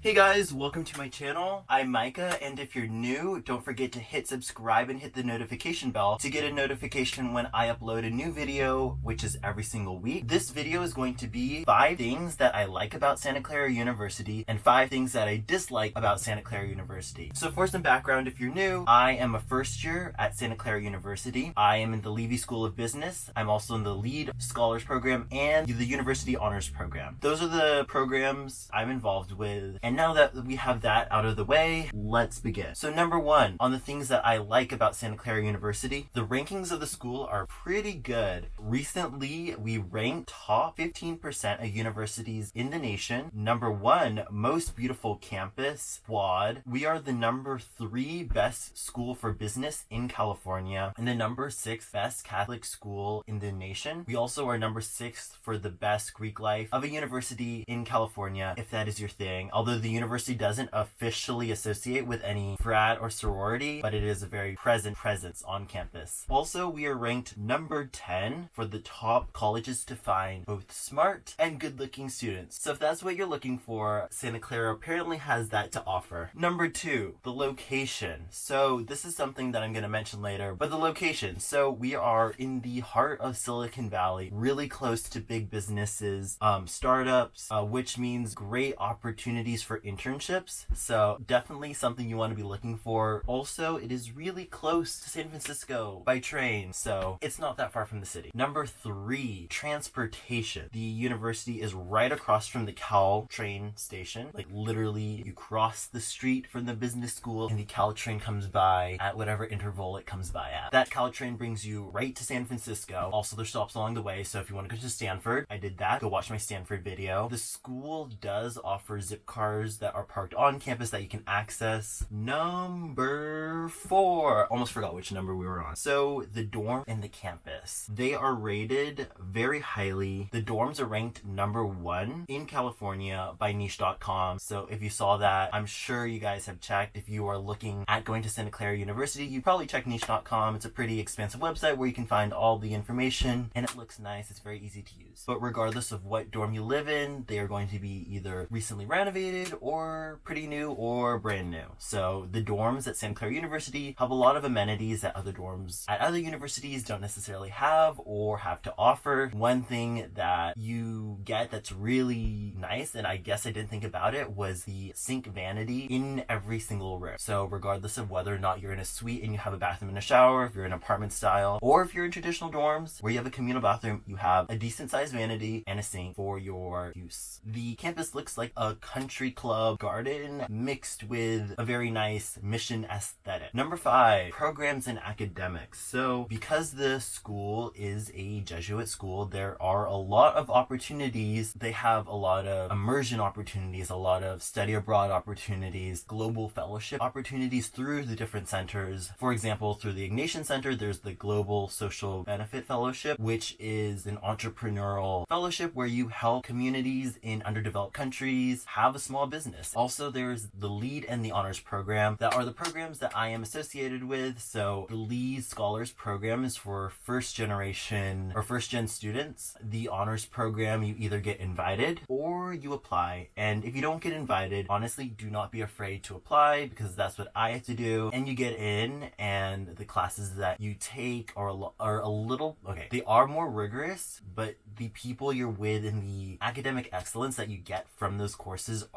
Hey guys, welcome to my channel. I'm Micah, and if you're new, don't forget to hit subscribe and hit the notification bell to get a notification when I upload a new video, which is every single week. This video is going to be 5 things that I like about Santa Clara University and 5 things that I dislike about Santa Clara University. So for some background, if you're new, I am a first year at Santa Clara University. I am in the Levy School of Business. I'm also in the Lead Scholars Program and the University Honors Program. Those are the programs I'm involved with. And now that we have that out of the way, let's begin. So number 1, on the things that I like about Santa Clara University, the rankings of the school are pretty good. Recently, we ranked top 15% of universities in the nation. Number 1, most beautiful campus, quad. We are the number 3 best school for business in California and the number 6 best Catholic school in the nation. We also are number 6 for the best Greek life of a university in California, if that is your thing. Although the university doesn't officially associate with any frat or sorority, but it is a very present presence on campus. Also, we are ranked number 10 for the top colleges to find both smart and good-looking students. So if that's what you're looking for, Santa Clara apparently has that to offer. Number 2, the location. So this is something that I'm going to mention later, but the location. So we are in the heart of Silicon Valley, really close to big businesses, startups, which means great opportunities for internships. So definitely something you want to be looking for. Also, it is really close to San Francisco by train, so it's not that far from the city. Number 3, transportation. The university is right across from the Cal train station. Like literally, you cross the street from the business school and the Cal train comes by at whatever interval it comes by at. That Cal train brings you right to San Francisco. Also, there's stops along the way, so if you want to go to Stanford, I did that. Go watch my Stanford video. The school does offer zip cars that are parked on campus that you can access. Number 4, almost forgot which number we were on. So the dorm and the campus, they are rated very highly. The dorms are ranked number 1 in California by niche.com. So if you saw that, I'm sure you guys have checked. If you are looking at going to Santa Clara University, you probably check niche.com. It's a pretty expansive website where you can find all the information and it looks nice. It's very easy to use. But regardless of what dorm you live in, they are going to be either recently renovated or pretty new or brand new. So the dorms at Santa Clara University have a lot of amenities that other dorms at other universities don't necessarily have or have to offer. One thing that you get that's really nice, and I guess I didn't think about it, was the sink vanity in every single room. So regardless of whether or not you're in a suite and you have a bathroom and a shower, if you're in apartment style, or if you're in traditional dorms where you have a communal bathroom, you have a decent sized vanity and a sink for your use. The campus looks like a country club garden mixed with a very nice mission aesthetic. Number 5, programs and academics. So because the school is a Jesuit school, there are a lot of opportunities. They have a lot of immersion opportunities, a lot of study abroad opportunities, global fellowship opportunities through the different centers. For example, through the Ignatian Center, there's the Global Social Benefit Fellowship, which is an entrepreneurial fellowship where you help communities in underdeveloped countries have a small business. Also, there's the Lead and the Honors Program. That are the programs that I am associated with. So the Lead Scholars Program is for first generation or first gen students. The Honors Program, you either get invited or you apply. And if you don't get invited, honestly, do not be afraid to apply because that's what I have to do. And you get in, and the classes that you take are a little, okay, they are more rigorous, but the people you're with and the academic excellence that you get from those courses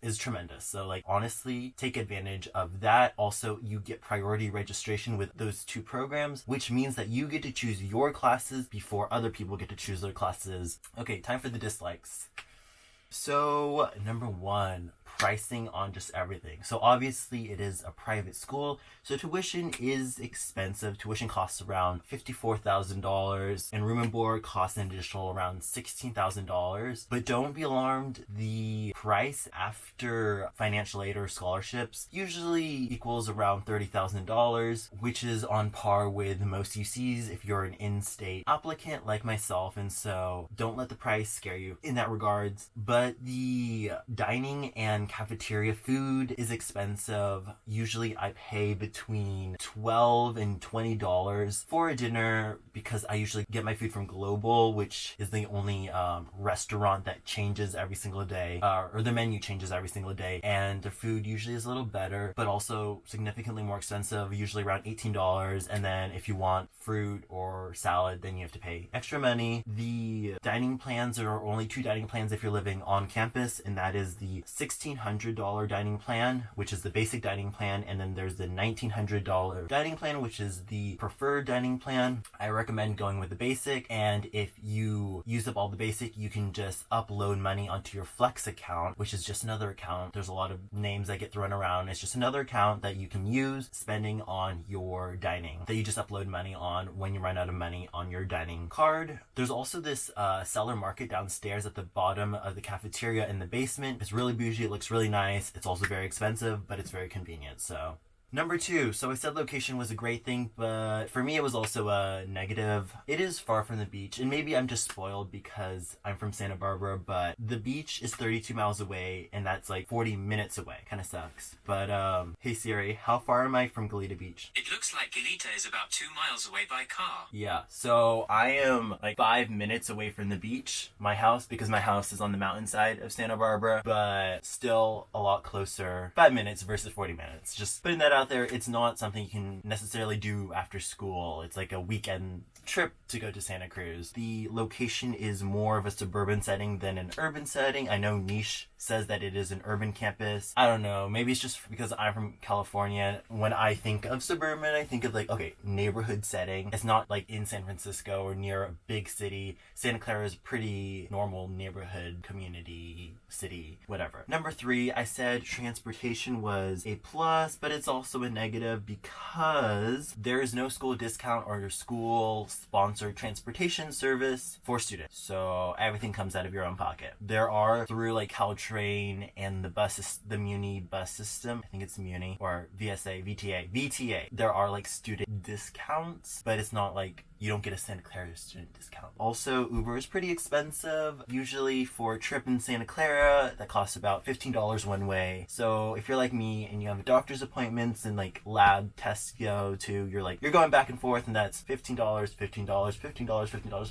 is tremendous. So like honestly, take advantage of that. Also, you get priority registration with those 2 programs, which means that you get to choose your classes before other people get to choose their classes. Okay, time for the dislikes. So number 1, pricing on just everything. So obviously it is a private school, so tuition is expensive. Tuition costs around $54,000 and room and board costs an additional around $16,000. But don't be alarmed, the price after financial aid or scholarships usually equals around $30,000, which is on par with most UCs if you're an in-state applicant like myself, and so don't let the price scare you in that regards. But the dining and cafeteria food is expensive. Usually I pay between $12 and $20 for a dinner because I usually get my food from Global, which is the only restaurant that changes every single day, or the menu changes every single day, and the food usually is a little better, but also significantly more expensive, usually around $18. And then if you want fruit or salad, then you have to pay extra money. The dining plans are only two dining plans if you're living on campus, and that is the $1,600 dining plan, which is the basic dining plan, and then there's the $1,900 dining plan, which is the preferred dining plan. I recommend going with the basic, and if you use up all the basic, you can just upload money onto your Flex account, which is just another account. There's a lot of names that get thrown around. It's just another account that you can use spending on your dining, that you just upload money on when you run out of money on your dining card. There's also this seller market downstairs at the bottom of the cafeteria in the basement. It's really bougie. It looks really nice. It's also very expensive, but it's very convenient. So number 2, so I said location was a great thing, but for me it was also a negative. It is far from the beach, and maybe I'm just spoiled because I'm from Santa Barbara, but the beach is 32 miles away, and that's like 40 minutes away. Kind of sucks. But hey Siri, how far am I from Goleta Beach? It looks like Goleta is about 2 miles away by car. Yeah, so I am like 5 minutes away from the beach, my house, because my house is on the mountainside of Santa Barbara, but still a lot closer. 5 minutes versus 40 minutes. Just putting that out there. It's not something you can necessarily do after school. It's like a weekend trip to go to Santa Cruz. The location is more of a suburban setting than an urban setting. I know Niche says that it is an urban campus. I don't know. Maybe it's just because I'm from California. When I think of suburban, I think of like, okay, neighborhood setting. It's not like in San Francisco or near a big city. Santa Clara is a pretty normal neighborhood, community, city, whatever. Number 3, I said transportation was a plus, but it's also a negative because there is no school discount or school sponsored transportation service for students. So everything comes out of your own pocket. There are through like Caltrain and the buses, the Muni bus system. I think it's Muni or VSA, VTA. There are like student discounts, but it's not like you don't get a Santa Clara student discount. Also, Uber is pretty expensive. Usually for a trip in Santa Clara, that costs about $15 one way. So if you're like me and you have doctor's appointments and like lab tests to go to, you're going back and forth, and that's $15.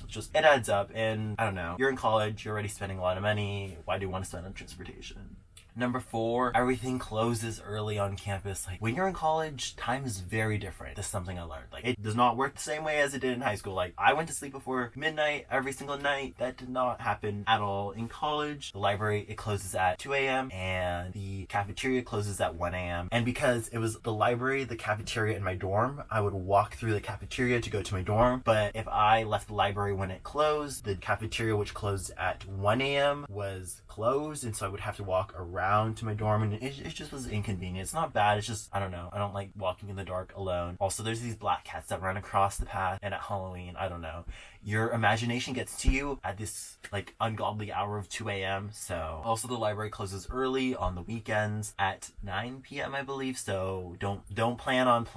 Just, it adds up. And I don't know, you're in college, you're already spending a lot of money. Why do you want to spend on transportation? Number 4, everything closes early on campus. Like when you're in college, time is very different. This is something I learned. Like it does not work the same way as it did in high school. Like I went to sleep before midnight every single night. That did not happen at all in college. The library, it closes at 2 a.m. and the cafeteria closes at 1 a.m. And because it was the library, the cafeteria, and my dorm, I would walk through the cafeteria to go to my dorm. But if I left the library when it closed, the cafeteria, which closed at 1 a.m. was closed, and so I would have to walk around to my dorm, and it just was inconvenient. It's not bad, it's just, I don't know, I don't like walking in the dark alone. Also, there's these black cats that run across the path, and at Halloween, I don't know, your imagination gets to you at this like ungodly hour of 2 a.m. So also the library closes early on the weekends at 9 p.m. I believe, so don't plan on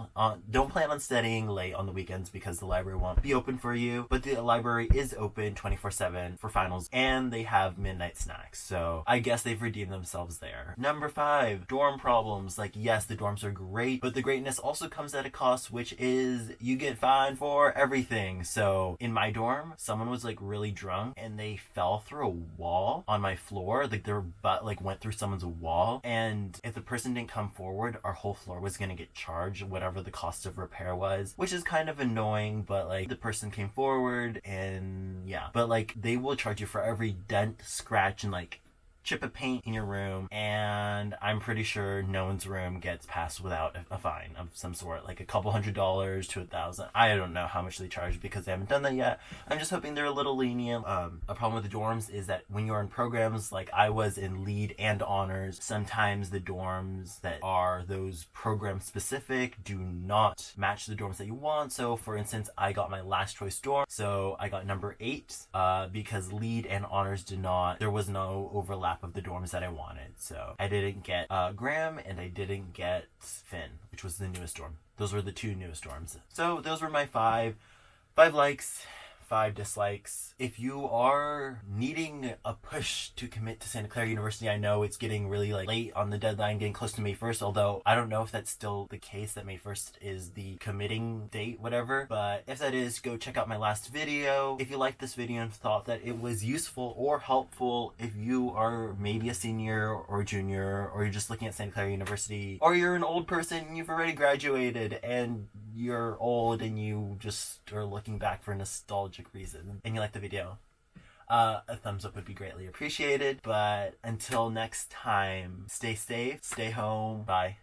studying late on the weekends because the library won't be open for you. But the library is open 24/7 for finals, and they have midnight snacks, so I guess they've redeemed themselves there. Number 5, dorm problems. Like yes, the dorms are great, but the greatness also comes at a cost, which is you get fined for everything. So in my dorm, someone was like really drunk and they fell through a wall on my floor. Like their butt like went through someone's wall, and if the person didn't come forward, our whole floor was gonna get charged whatever the cost of repair was, which is kind of annoying. But like the person came forward, and yeah, but like they will charge you for every dent, scratch, and like chip of paint in your room, and I'm pretty sure no one's room gets passed without a fine of some sort, like a couple $100 to $1,000. I don't know how much they charge because they haven't done that yet. I'm just hoping they're a little lenient. A problem with the dorms is that when you're in programs, like I was in lead and honors, sometimes the dorms that are those program specific do not match the dorms that you want. So for instance, I got my last choice dorm, so I got number 8 because lead and honors did not, there was no overlap of the dorms that I wanted. So I didn't get Graham, and I didn't get Finn, which was the newest dorm. Those were the 2 newest dorms. So those were my 5 likes, 5 dislikes. If you are needing a push to commit to Santa Clara University, I know it's getting really late on the deadline, getting close to May 1st, although I don't know if that's still the case, that May 1st is the committing date, whatever. But if that is, go check out my last video. If you liked this video and thought that it was useful or helpful, if you are maybe a senior or junior, or you're just looking at Santa Clara University, or you're an old person and you've already graduated and you're old and you just are looking back for a nostalgic reason and you like the video, a thumbs up would be greatly appreciated. But until next time, stay safe, stay home, bye.